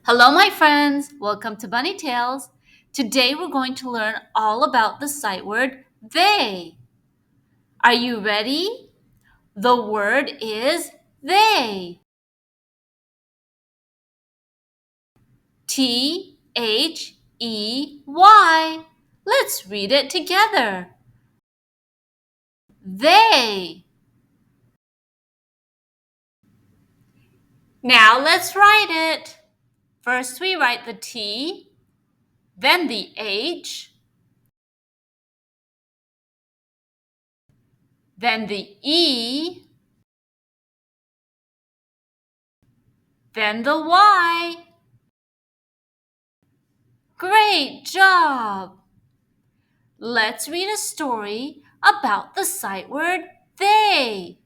Hello, my friends. Welcome to Bunny Tales. Today we're going to learn all about the sight word they. Are you ready? The word is they. T-H-E-Y. Let's read it together. They. Now let's write it. First we write the T, then the H, then the E, then the Y. Great job! Let's read a story about the sight word they.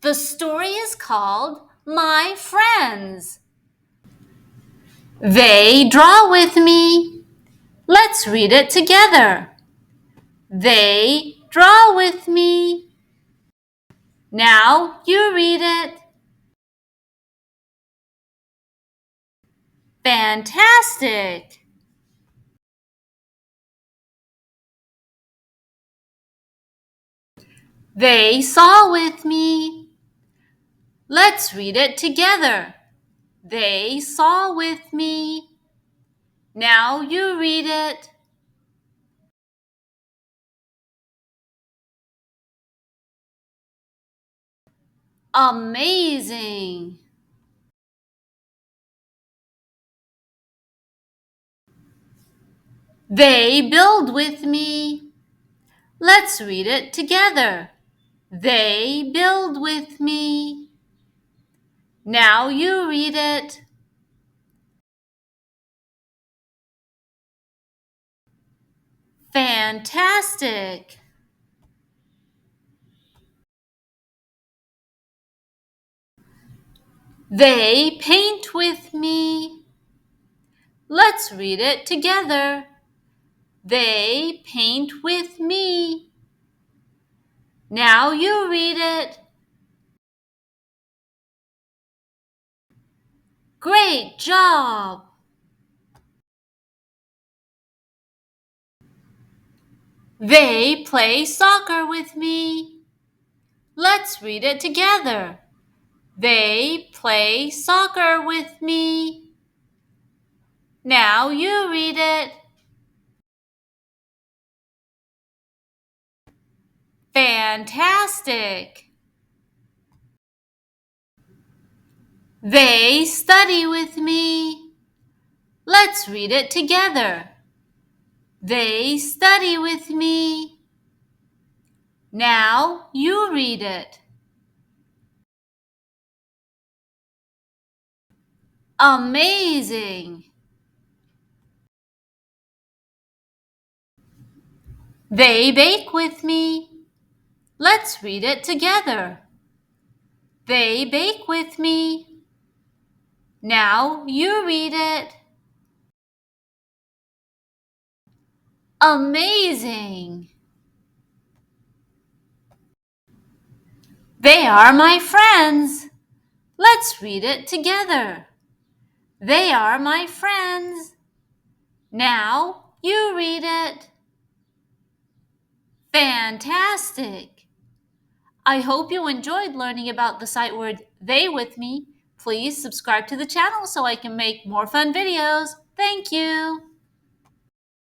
The story is called My Friends. They draw with me. Let's read it together. They draw with me. Now you read it. Fantastic! They saw with me. Let's read it together. They saw with me. Now you read it. Amazing! They build with me. Let's read it together. They build with me. Now you read it. Fantastic! They paint with me. Let's read it together. They paint with me. Now you read it. Great job! They play soccer with me. Let's read it together. They play soccer with me. Now you read it. Fantastic! They study with me. Let's read it together. They study with me. Now you read it. Amazing! They bake with me. Let's read it together. They bake with me. Now you read it. Amazing! They are my friends. Let's read it together. They are my friends. Now you read it. Fantastic! I hope you enjoyed learning about the sight word they with me. Please subscribe to the channel so I can make more fun videos. Thank you.